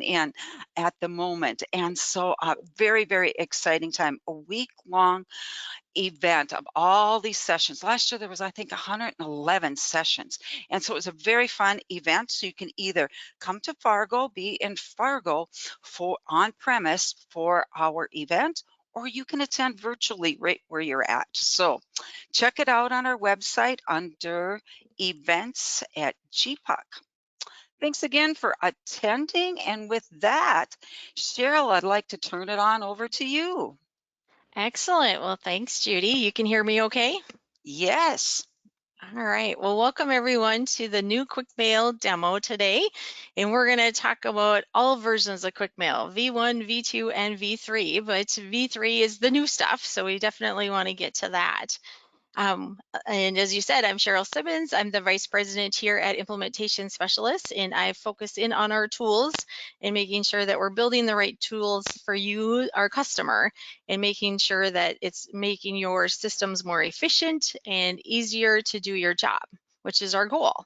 in at the moment. And so very, very exciting time, a week-long event of all these sessions. Last year there was, I think, 111 sessions. And so it was a very fun event. So you can either come to Fargo, be in Fargo for on premise for our event, or you can attend virtually right where you're at. So check it out on our website under events at GPUC. Thanks again for attending. And with that, Cheryl, I'd like to turn it on over to you. Excellent. Well, thanks, Judy. You can hear me okay? Yes. All right. Well, welcome everyone to the new QuickMail demo today. And we're going to talk about all versions of QuickMail, V1, V2, and V3. But V3 is the new stuff, so we definitely want to get to that. And as you said, I'm Cheryl Simmons. I'm the Vice President here at Implementation Specialist, and I focus in on our tools and making sure that we're building the right tools for you, our customer, and making sure that it's making your systems more efficient and easier to do your job, which is our goal.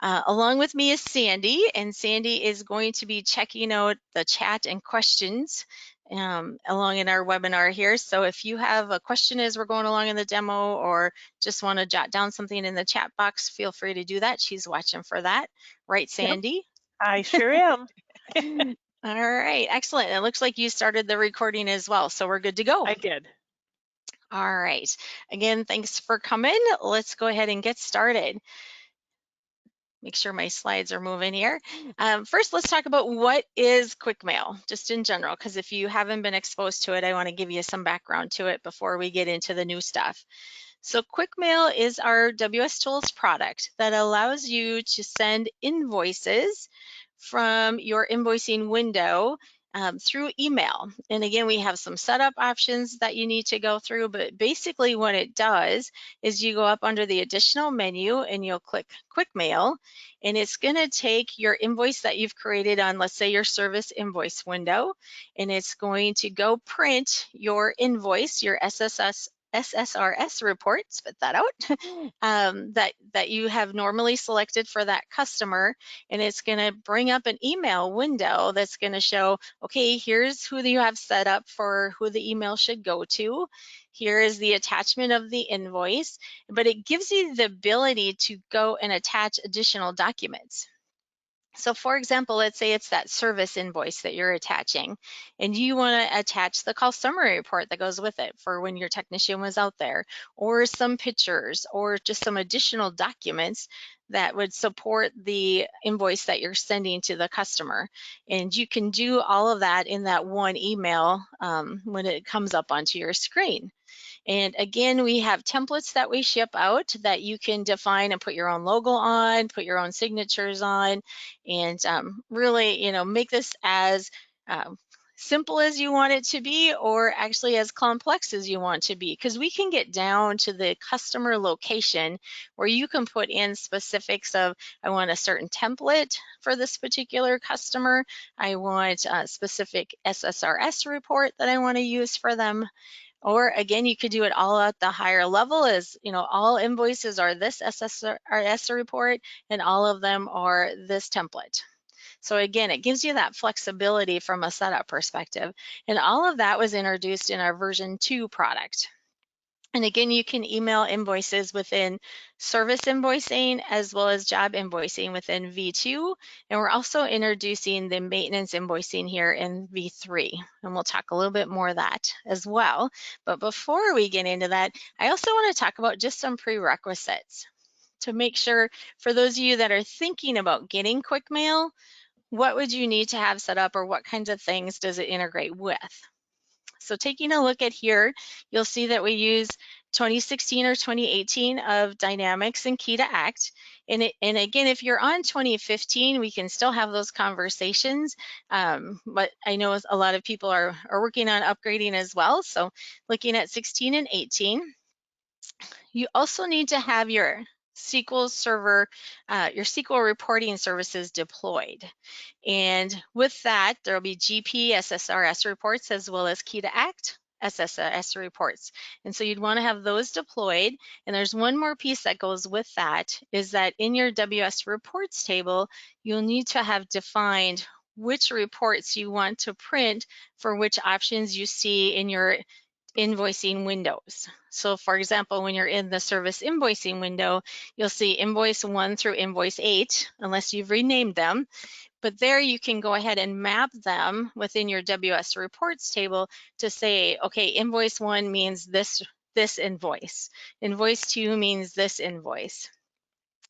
Along with me is Sandy, and Sandy is going to be checking out the chat and questions along in our webinar here. So if you have a question as we're going along in the demo or just want to jot down something in the chat box, feel free to do that. She's watching for that. Right, Sandy? Yep, I sure am. All right, excellent. It looks like you started the recording as well, so we're good to go. I did. All right. Again, thanks for coming. Let's go ahead and get started. Make sure my slides are moving here. First, let's talk about what is QuickMail, just in general, because if you haven't been exposed to it, I want to give you some background to it before we get into the new stuff. So QuickMail is our wsTOOLS product that allows you to send invoices from your invoicing window through email. And again, we have some setup options that you need to go through, but basically what it does is you go up under the additional menu and you'll click QuickMail, and it's going to take your invoice that you've created on, let's say, your service invoice window, and it's going to go print your invoice, your SSRS report, spit that out, that you have normally selected for that customer, and it's going to bring up an email window that's going to show, okay, here's who you have set up for who the email should go to. Here is the attachment of the invoice, but it gives you the ability to go and attach additional documents. So for example, let's say it's that service invoice that you're attaching, and you want to attach the call summary report that goes with it for when your technician was out there, or some pictures, or just some additional documents that would support the invoice that you're sending to the customer. And you can do all of that in that one email when it comes up onto your screen. And again, we have templates that we ship out that you can define and put your own logo on, put your own signatures on, and really, make this as simple as you want it to be, or actually as complex as you want to be, because we can get down to the customer location where you can put in specifics of, I want a certain template for this particular customer, I want a specific SSRS report that I want to use for them. Or again, you could do it all at the higher level as, all invoices are this SSRS report and all of them are this template. So again, it gives you that flexibility from a setup perspective. And all of that was introduced in our version 2 product. And again, you can email invoices within service invoicing as well as job invoicing within V2. And we're also introducing the maintenance invoicing here in V3. And we'll talk a little bit more of that as well. But before we get into that, I also want to talk about just some prerequisites to make sure for those of you that are thinking about getting QuickMail, what would you need to have set up, or what kinds of things does it integrate with? So taking a look at here, you'll see that we use 2016 or 2018 of Dynamics and Key2Act. And again, if you're on 2015, we can still have those conversations. But I know a lot of people are working on upgrading as well. So looking at 16 and 18, you also need to have your SQL server, your SQL reporting services deployed. And with that, there will be GP SSRS reports as well as Key2Act SSRS reports. And so you'd want to have those deployed. And there's one more piece that goes with that, is that in your WS reports table, you'll need to have defined which reports you want to print for which options you see in your invoicing windows. So for example, when you're in the service invoicing window, you'll see invoice 1 through invoice 8, unless you've renamed them. But there you can go ahead and map them within your WS reports table to say, okay, invoice 1 means this invoice. Invoice 2 means this invoice.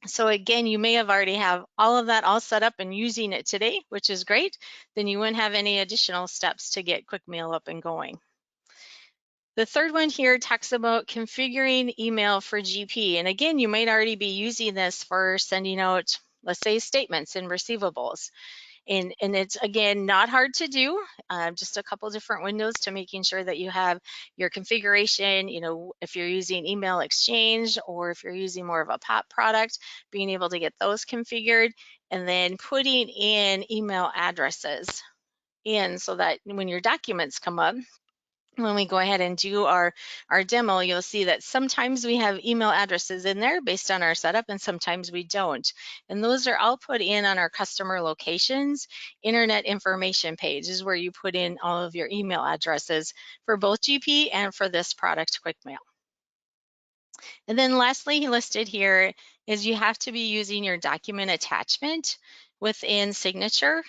So again, you may have already have all of that all set up and using it today, which is great. Then you wouldn't have any additional steps to get QuickMail up and going. The third one here talks about configuring email for GP. And again, you might already be using this for sending out, let's say, statements and receivables. And it's, again, not hard to do, just a couple different windows to making sure that you have your configuration, if you're using email exchange or if you're using more of a POP product, being able to get those configured, and then putting in email addresses in so that when your documents come up, when we go ahead and do our demo, you'll see that sometimes we have email addresses in there based on our setup and sometimes we don't. And those are all put in on our customer locations. Internet information page is where you put in all of your email addresses for both GP and for this product, QuickMail. And then lastly listed here is you have to be using your document attachment within Signature.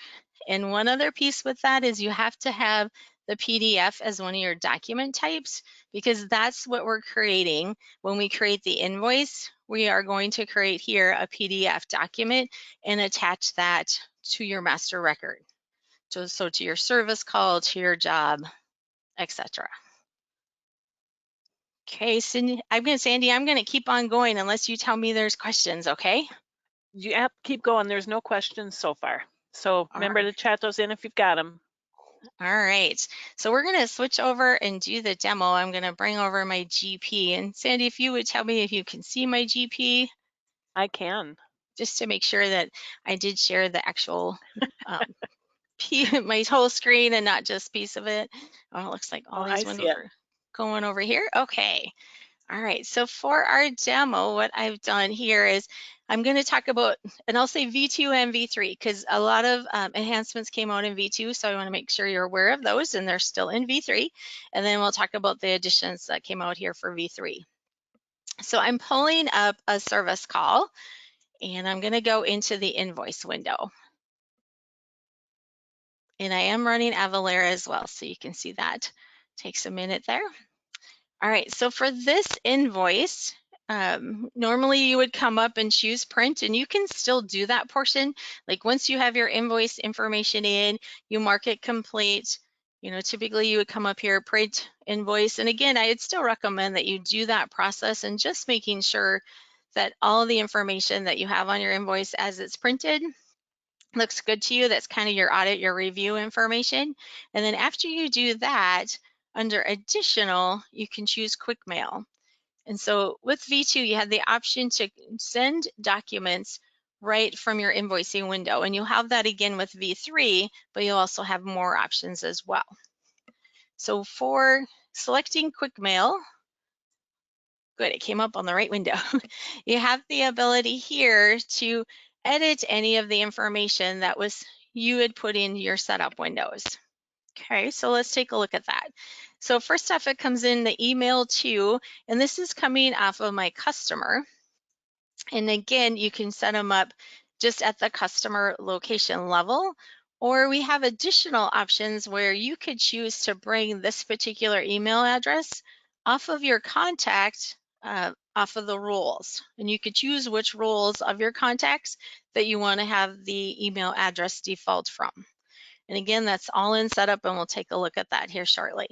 And one other piece with that is you have to have the PDF as one of your document types, because that's what we're creating. When we create the invoice, we are going to create here a PDF document and attach that to your master record. So to your service call, to your job, etc. Okay, Sandy, I'm going to keep on going unless you tell me there's questions, okay? Yep, keep going. There's no questions so far. So remember right. to chat those in if you've got them. All right, so we're going to switch over and do the demo. I'm going to bring over my GP. And Sandy, if you would tell me if you can see my GP. I can. Just to make sure that I did share the actual my whole screen and not just piece of it. Oh, it looks like all these windows are going over here. Okay. All right, so for our demo, what I've done here is I'm going to talk about, and I'll say V2 and V3 because a lot of enhancements came out in V2, so I want to make sure you're aware of those and they're still in V3. And then we'll talk about the additions that came out here for V3. So I'm pulling up a service call and I'm going to go into the invoice window. And I am running Avalara as well, so you can see that. Takes a minute there. All right, so for this invoice, normally you would come up and choose print, and you can still do that portion. Like once you have your invoice information in, you mark it complete. Typically you would come up here, print invoice. And again, I'd still recommend that you do that process and just making sure that all the information that you have on your invoice as it's printed looks good to you. That's kind of your audit, your review information. And then after you do that, under additional, you can choose QuickMail. And so with V2, you have the option to send documents right from your invoicing window. And you'll have that again with V3, but you'll also have more options as well. So for selecting QuickMail, good, it came up on the right window. You have the ability here to edit any of the information that you had put in your setup windows. Okay, so let's take a look at that. So first off, it comes in the email to, and this is coming off of my customer. And again, you can set them up just at the customer location level, or we have additional options where you could choose to bring this particular email address off of your contact, off of the roles. And you could choose which roles of your contacts that you want to have the email address default from. And again, that's all in setup, and we'll take a look at that here shortly.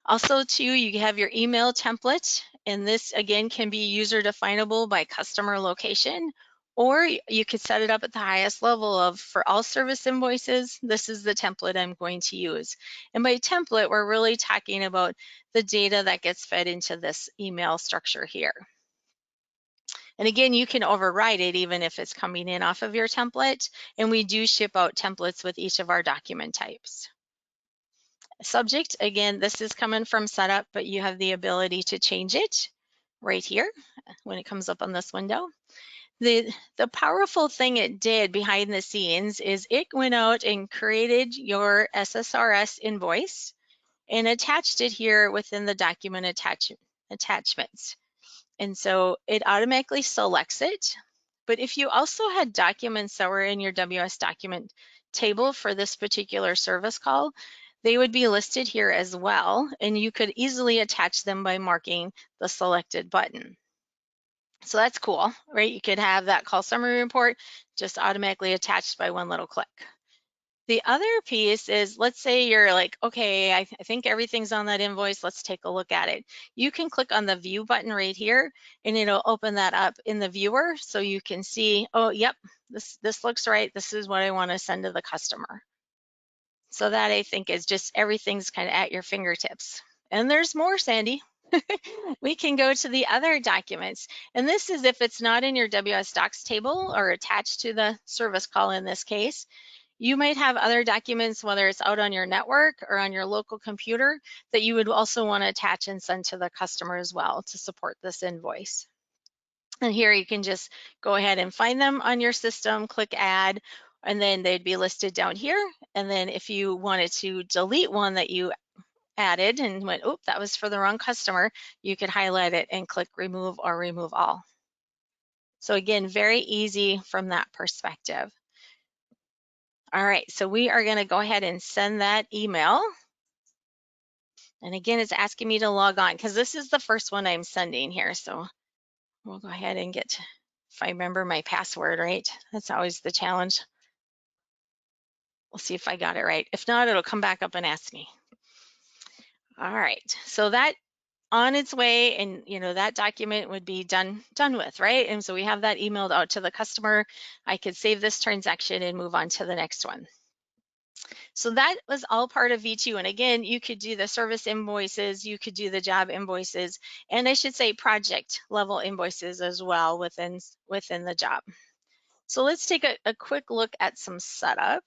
Also, too, you have your email template, and this again can be user definable by customer location, or you could set it up at the highest level of, for all service invoices, this is the template I'm going to use. And by template, we're really talking about the data that gets fed into this email structure here. And again, you can override it even if it's coming in off of your template, and we do ship out templates with each of our document types. Subject, again, this is coming from setup, but you have the ability to change it right here when it comes up on this window. The powerful thing it did behind the scenes is it went out and created your SSRS invoice and attached it here within the document attachments. And so it automatically selects it. But if you also had documents that were in your WS document table for this particular service call, they would be listed here as well, and you could easily attach them by marking the selected button. So that's cool, right? You could have that call summary report just automatically attached by one little click. The other piece is, let's say you're like, okay, I think everything's on that invoice. Let's take a look at it. You can click on the view button right here and it'll open that up in the viewer so you can see, oh, yep, this looks right. This is what I want to send to the customer. So that I think is just everything's kind of at your fingertips. And there's more, Sandy. We can go to the other documents. And this is if it's not in your WS Docs table or attached to the service call in this case. You might have other documents, whether it's out on your network or on your local computer, that you would also want to attach and send to the customer as well to support this invoice. And here you can just go ahead and find them on your system, click add, and then they'd be listed down here. And then if you wanted to delete one that you added and went, oop, that was for the wrong customer, you could highlight it and click remove or remove all. So again, very easy from that perspective. All right, so we are going to go ahead and send that email. And again, it's asking me to log on because this is the first one I'm sending here. So we'll go ahead and get, if I remember my password right, that's always the challenge. We'll see if I got it right. If not, it'll come back up and ask me. All right, so that on its way, and that document would be done with, right? And so we have that emailed out to the customer. I could save this transaction and move on to the next one. So that was all part of V2. And again, you could do the service invoices, you could do the job invoices, and I should say project level invoices as well within the job. So let's take a quick look at some setup.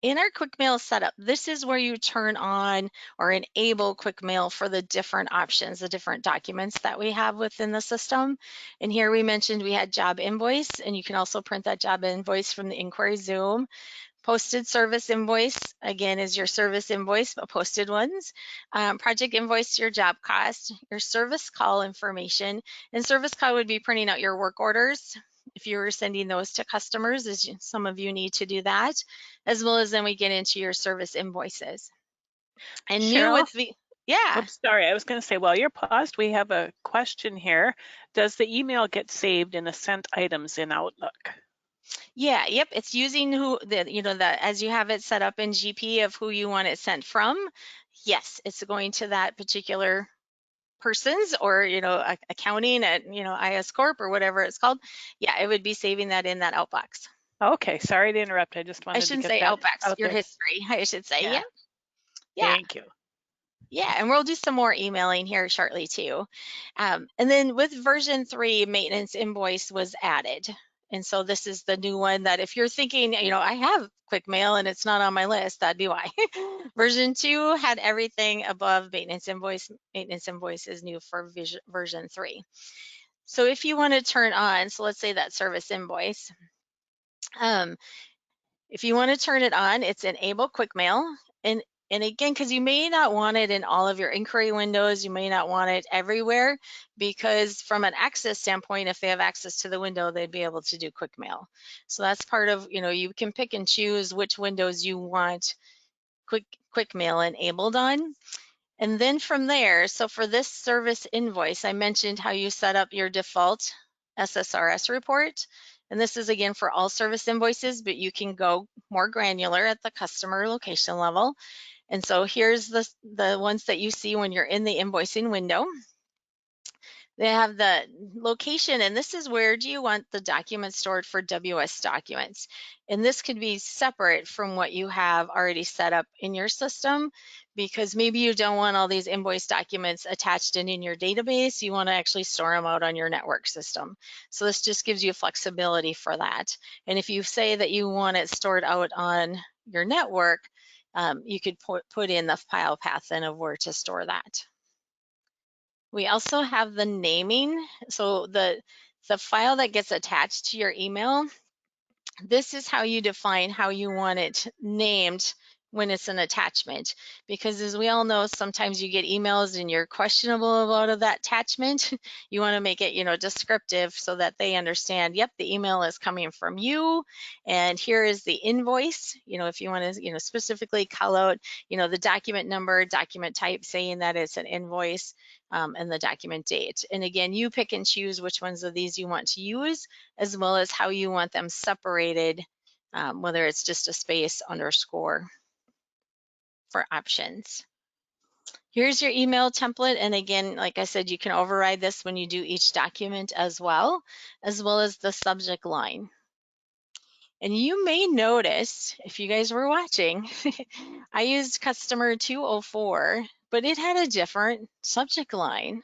In our QuickMail setup, this is where you turn on or enable QuickMail for the different options, the different documents that we have within the system. And here we mentioned we had job invoice, and you can also print that job invoice from the inquiry Zoom. Posted service invoice, again, is your service invoice, but posted ones. Project invoice, your job cost, your service call information, and service call would be printing out your work orders if you were sending those to customers, as some of you need to do that, as well as then we get into your service invoices. And Cheryl? new with the, yeah. Oops, sorry, I was going to say, while you're paused, we have a question here. Does the email get saved in the sent items in Outlook? Yeah, yep, it's using as you have it set up in GP of who you want it sent from. Yes, it's going to that particular person's or accounting at IS Corp or whatever it's called. Yeah, it would be saving that in that outbox. Okay, sorry to interrupt. I just wanted to get that outbox, out your there. history, I should say. Yeah. Thank you. Yeah, and we'll do some more emailing here shortly too. And then with version 3, maintenance invoice was added. And so this is the new one that if you're thinking, I have QuickMail and it's not on my list, that'd be why. Version 2 had everything above maintenance invoice. Maintenance invoice is new for version 3. So if you want to turn on, so let's say that service invoice, if you want to turn it on, it's enable QuickMail. And again, because you may not want it in all of your inquiry windows, you may not want it everywhere, because from an access standpoint, if they have access to the window, they'd be able to do QuickMail. So that's part of, you can pick and choose which windows you want QuickMail enabled on. And then from there, so for this service invoice, I mentioned how you set up your default SSRS report. And this is again for all service invoices, but you can go more granular at the customer location level. And so here's the ones that you see when you're in the invoicing window. They have the location, and this is where do you want the documents stored for WS documents. And this could be separate from what you have already set up in your system, because maybe you don't want all these invoice documents attached in your database. You want to actually store them out on your network system. So this just gives you flexibility for that. And if you say that you want it stored out on your network, you could put in the file path then of where to store that. We also have the naming. So the file that gets attached to your email, this is how you define how you want it named when it's an attachment, because as we all know, sometimes you get emails and you're questionable about that attachment. You want to make it, descriptive so that they understand, yep, the email is coming from you, and here is the invoice. If you want to, specifically call out, the document number, document type, saying that it's an invoice, and the document date. And again, you pick and choose which ones of these you want to use, as well as how you want them separated, whether it's just a space, underscore, for options. Here's your email template. And again, like I said, you can override this when you do each document as well as the subject line. And you may notice, if you guys were watching, I used customer 204, but it had a different subject line.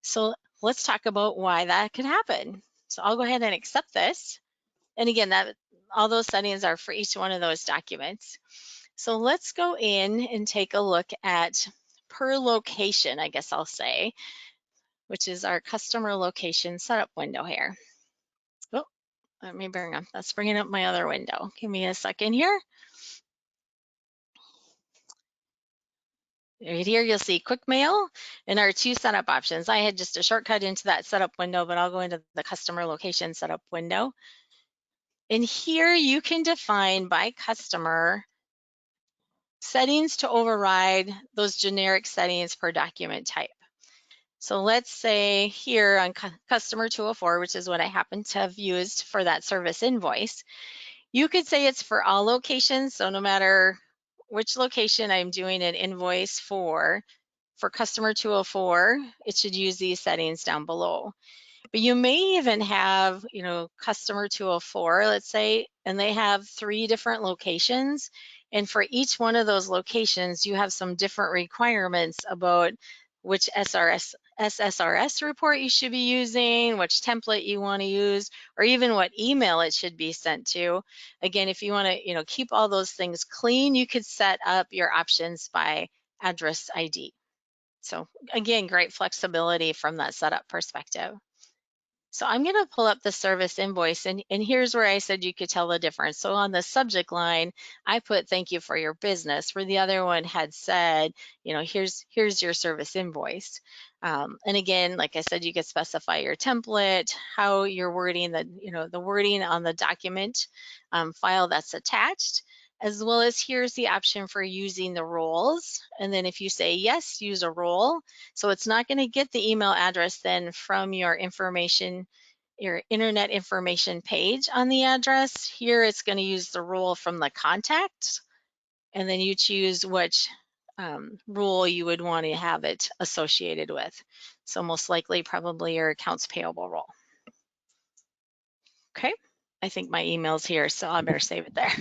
So let's talk about why that could happen. So I'll go ahead and accept this. And again, all those settings are for each one of those documents. So let's go in and take a look at per location, I guess I'll say, which is our customer location setup window here. Oh, let me that's bringing up my other window. Give me a second here. Right here, you'll see QuickMail and our two setup options. I had just a shortcut into that setup window, but I'll go into the customer location setup window. And here you can define by customer settings to override those generic settings per document type. So let's say here on customer 204, which is what I happen to have used for that service invoice, you could say it's for all locations. So no matter which location I'm doing an invoice for customer 204, it should use these settings down below. But you may even have, customer 204, let's say, and they have 3 different locations. And for each one of those locations, you have some different requirements about which SSRS report you should be using, which template you want to use, or even what email it should be sent to. Again, if you want to, keep all those things clean, you could set up your options by address ID. So again, great flexibility from that setup perspective. So I'm going to pull up the service invoice, and here's where I said you could tell the difference. So on the subject line, I put thank you for your business, where the other one had said, here's your service invoice. And again, like I said, you could specify your template, how you're wording the wording on the document file that's attached, as well as here's the option for using the roles. And then if you say yes, use a role. So it's not going to get the email address then from your information, your internet information page on the address. Here it's going to use the role from the contact. And then you choose which role you would want to have it associated with. So most likely probably your accounts payable role. Okay, I think my email's here, so I better save it there.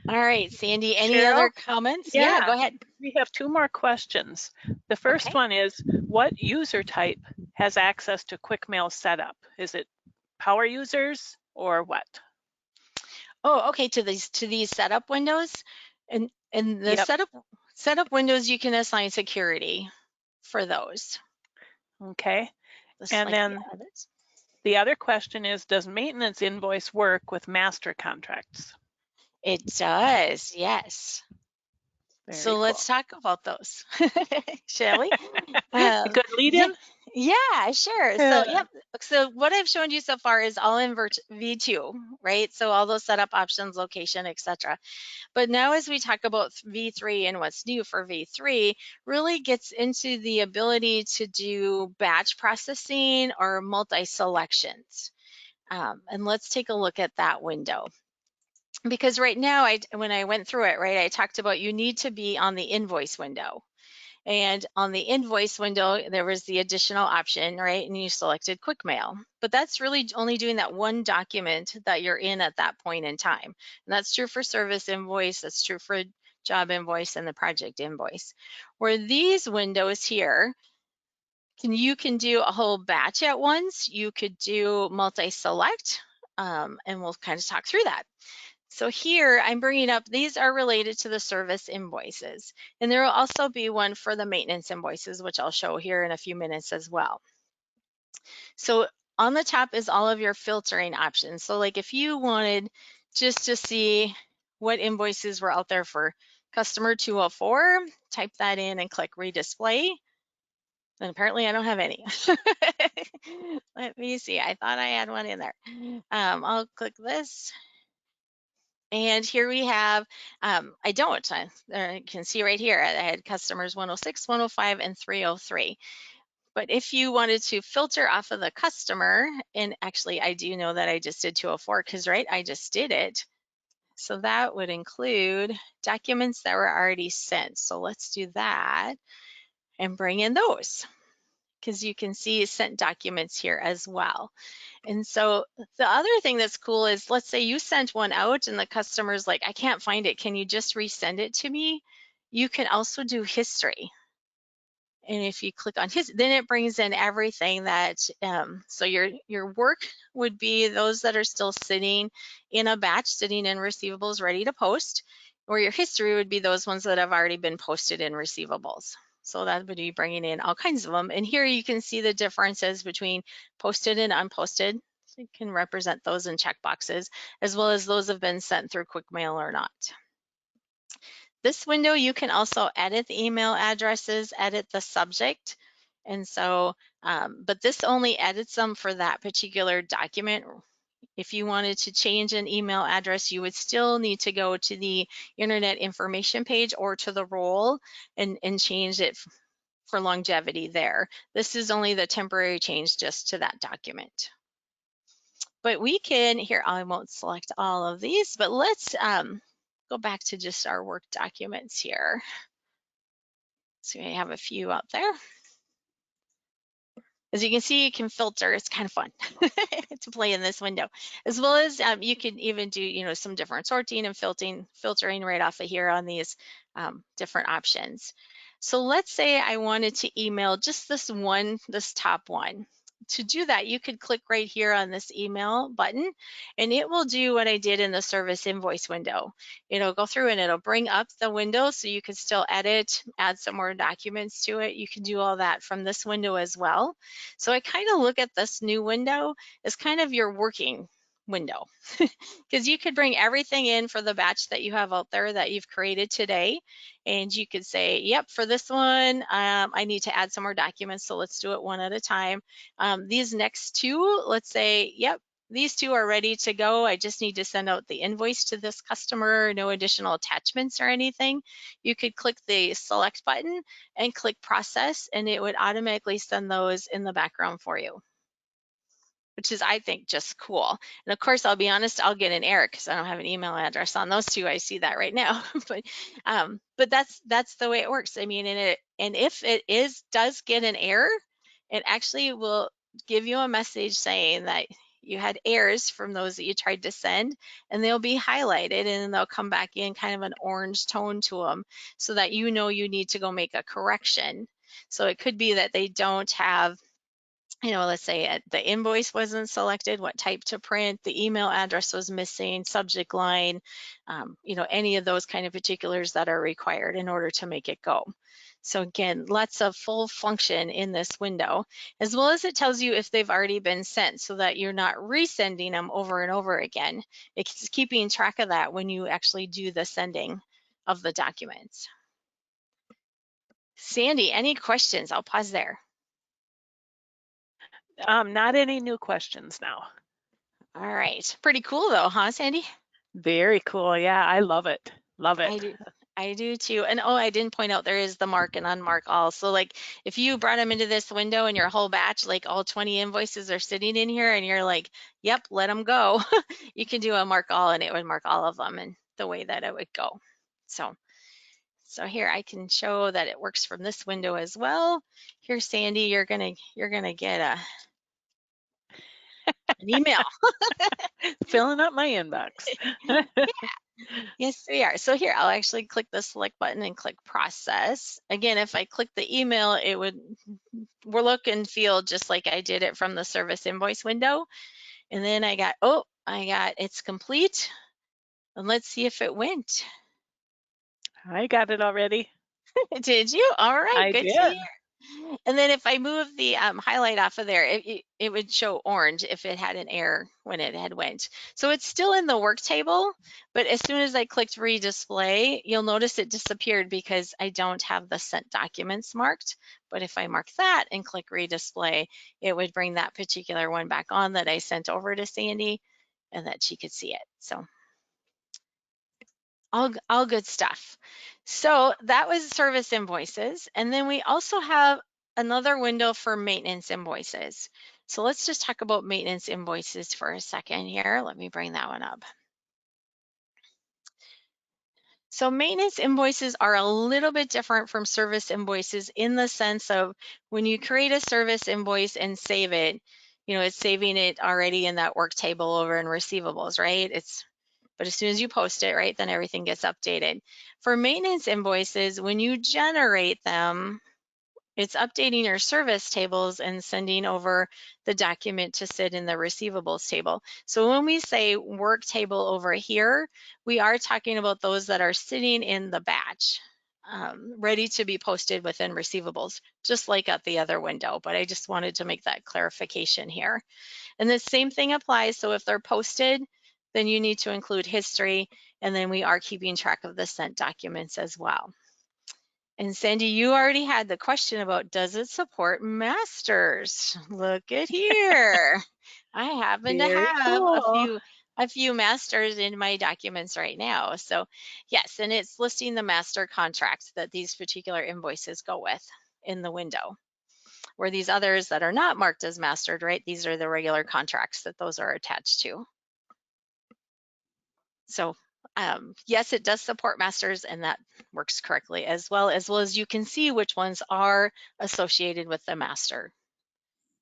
All right, Sandy, any Cheryl? other comments? Yeah, go ahead. We have 2 more questions. The first one is, what user type has access to QuickMail Setup? Is it power users or what? Oh, okay, to these setup windows. And the Yep. setup windows, you can assign security for those. Okay. And then the other question is, does maintenance invoice work with master contracts? It does, yes. So let's talk about those, shall we? Good lead in? Yeah, sure. So, yep. So what I've shown you so far is all in V2, right? So all those setup options, location, etc. But now as we talk about V3 and what's new for V3, really gets into the ability to do batch processing or multi-selections. And let's take a look at that window. Because right now, when I went through it, right, I talked about you need to be on the invoice window. And on the invoice window, there was the additional option, right? And you selected QuickMail. But that's really only doing that one document that you're in at that point in time. And that's true for service invoice, that's true for job invoice and the project invoice. Where these windows here, you can do a whole batch at once. You could do multi-select, and we'll kind of talk through that. So here I'm bringing up, these are related to the service invoices. And there will also be one for the maintenance invoices, which I'll show here in a few minutes as well. So on the top is all of your filtering options. So like if you wanted just to see what invoices were out there for customer 204, type that in and click redisplay. And apparently I don't have any. Let me see, I thought I had one in there. I'll click this. And here we have, I don't, you can see right here, I had customers 106, 105, and 303. But if you wanted to filter off of the customer, and actually I do know that I just did 204 because, right, I just did it. So that would include documents that were already sent. So let's do that and bring in those, because you can see sent documents here as well. And so the other thing that's cool is, let's say you sent one out and the customer's like, I can't find it. Can you just resend it to me? You can also do history. And if you click on his, then it brings in everything that, so your work would be those that are still sitting in a batch, sitting in receivables ready to post, or your history would be those ones that have already been posted in receivables. So that would be bringing in all kinds of them. And here you can see the differences between posted and unposted. So you can represent those in checkboxes, as well as those have been sent through QuickMail or not. This window, you can also edit the email addresses, edit the subject. And so, but this only edits them for that particular document. If you wanted to change an email address, you would still need to go to the Internet Information page or to the role and change it for longevity there. This is only the temporary change just to that document. But we can, here, I won't select all of these, but let's go back to just our work documents here. So we have a few out there. As you can see, you can filter. It's kind of fun to play in this window, as well as you can even do, some different sorting and filtering right off of here on these different options. So let's say I wanted to email just this top one. To do that, you could click right here on this email button, and it will do what I did in the service invoice window. It'll go through and it'll bring up the window so you can still edit, add some more documents to it. You can do all that from this window as well. So I kind of look at this new window as kind of your working window, because you could bring everything in for the batch that you have out there that you've created today. And you could say, yep, for this one, I need to add some more documents. So let's do it one at a time. These next two, let's say, yep, these two are ready to go. I just need to send out the invoice to this customer, no additional attachments or anything. You could click the select button and click process, and it would automatically send those in the background for you, which is, I think, just cool. And of course, I'll be honest, I'll get an error because I don't have an email address on those two. I see that right now. But that's the way it works. I mean, and if it does get an error, it actually will give you a message saying that you had errors from those that you tried to send, and they'll be highlighted, and then they'll come back in kind of an orange tone to them so that you know you need to go make a correction. So it could be that they don't have, let's say the invoice wasn't selected, what type to print, the email address was missing, subject line, any of those kind of particulars that are required in order to make it go. So again, lots of full function in this window, as well as it tells you if they've already been sent so that you're not resending them over and over again. It's keeping track of that when you actually do the sending of the documents. Sandy, any questions? I'll pause there. Not any new questions now. All right. Pretty cool though, huh, Sandy? Very cool. Yeah, I love it. Love it. I do too. And I didn't point out there is the mark and unmark all. So like if you brought them into this window and your whole batch, like all 20 invoices are sitting in here and you're like, yep, let them go. You can do a mark all and it would mark all of them and the way that it would go. So here I can show that it works from this window as well. Here, Sandy, you're gonna get an email. Filling up my inbox. Yeah. Yes, we are. So here, I'll actually click the select button and click process. Again, if I click the email, it would look and feel just like I did it from the service invoice window. And then I got it's complete. And let's see if it went. I got it already. Did you? All right, I good to did. hear. And then if I move the highlight off of there, it would show orange if it had an error when it had went. So it's still in the work table, but as soon as I clicked redisplay, you'll notice it disappeared because I don't have the sent documents marked. But if I mark that and click redisplay, it would bring that particular one back on that I sent over to Sandy and that she could see it. So all good stuff. So that was service invoices. And then we also have another window for maintenance invoices. So let's just talk about maintenance invoices for a second here. Let me bring that one up. So maintenance invoices are a little bit different from service invoices in the sense of when you create a service invoice and save it, it's saving it already in that work table over in receivables, right? But as soon as you post it, right, then everything gets updated. For maintenance invoices, when you generate them, it's updating your service tables and sending over the document to sit in the receivables table. So when we say work table over here, we are talking about those that are sitting in the batch, ready to be posted within receivables, just like at the other window. But I just wanted to make that clarification here. And the same thing applies. So if they're posted, then you need to include history, and then we are keeping track of the sent documents as well. And Sandy, you already had the question about, does it support masters? Look at here. I happen to Very have cool. a few masters in my documents right now. So yes, and it's listing the master contracts that these particular invoices go with in the window. Where these others that are not marked as mastered, right? These are the regular contracts that those are attached to. So yes, it does support masters, and that works correctly as well as you can see which ones are associated with the master.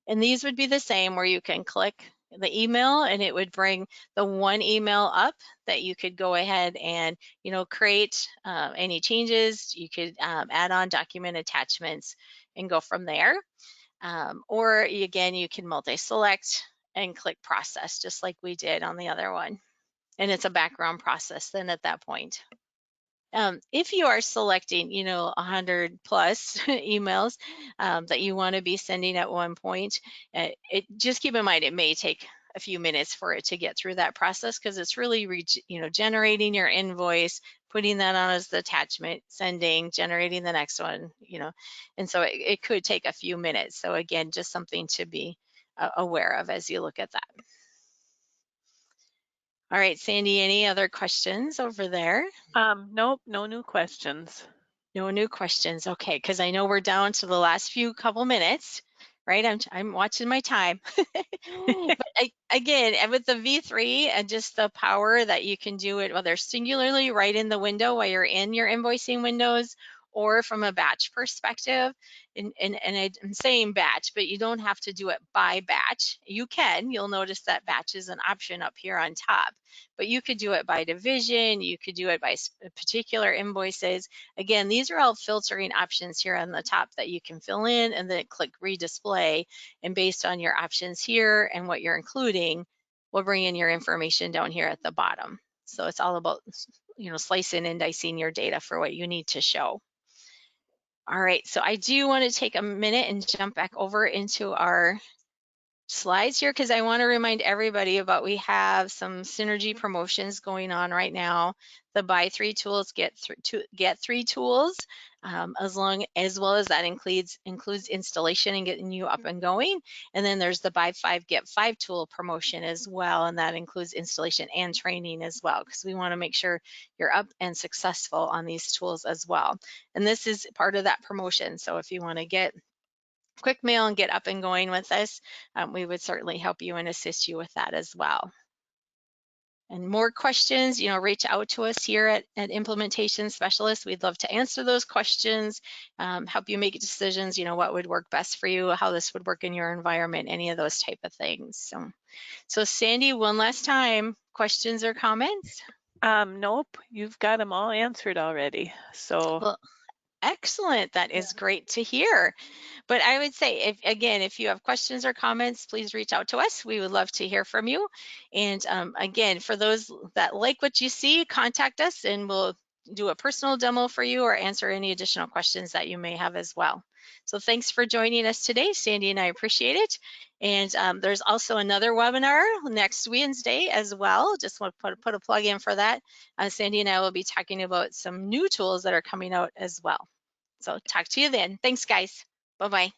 And these would be the same where you can click the email and it would bring the one email up that you could go ahead and create any changes. You could add on document attachments and go from there. Or again, you can multi-select and click process just like we did on the other one. And it's a background process then at that point. If you are selecting, 100 plus emails that you want to be sending at one point, just keep in mind it may take a few minutes for it to get through that process because it's really, generating your invoice, putting that on as the attachment, sending, generating the next one, and so it could take a few minutes. So again, just something to be aware of as you look at that. All right, Sandy, any other questions over there? Nope, no new questions. No new questions. Okay, because I know we're down to the last couple minutes, right? I'm watching my time. But again, with the V3 and just the power that you can do it, whether singularly right in the window while you're in your invoicing windows, or from a batch perspective, and I'm saying batch, but you don't have to do it by batch. You can. You'll notice that batch is an option up here on top, but you could do it by division. You could do it by particular invoices. Again, these are all filtering options here on the top that you can fill in and then click redisplay. And based on your options here and what you're including, we'll bring in your information down here at the bottom. So it's all about, slicing and dicing your data for what you need to show. All right, so I do want to take a minute and jump back over into our slides here because I want to remind everybody about we have some synergy promotions going on right now. The buy 3 tools, get 3 tools, as well as that includes installation and getting you up and going. And then there's the buy 5 get 5 tool promotion as well, and that includes installation and training as well because we want to make sure you're up and successful on these tools as well. And this is part of that promotion. So if you want to get QuickMail and get up and going with us, we would certainly help you and assist you with that as well. And more questions, reach out to us here at Implementation Specialists. We'd love to answer those questions, help you make decisions, what would work best for you, how this would work in your environment, any of those type of things. So Sandy, one last time, questions or comments? Nope, you've got them all answered already. So. Well, Excellent. That is great to hear. But I would say, if you have questions or comments, please reach out to us. We would love to hear from you. And again, for those that like what you see, contact us and we'll do a personal demo for you or answer any additional questions that you may have as well. So thanks for joining us today, Sandy and I appreciate it. And there's also another webinar next Wednesday as well. Just want to put a plug in for that. Sandy and I will be talking about some new tools that are coming out as well. So talk to you then. Thanks, guys. Bye-bye.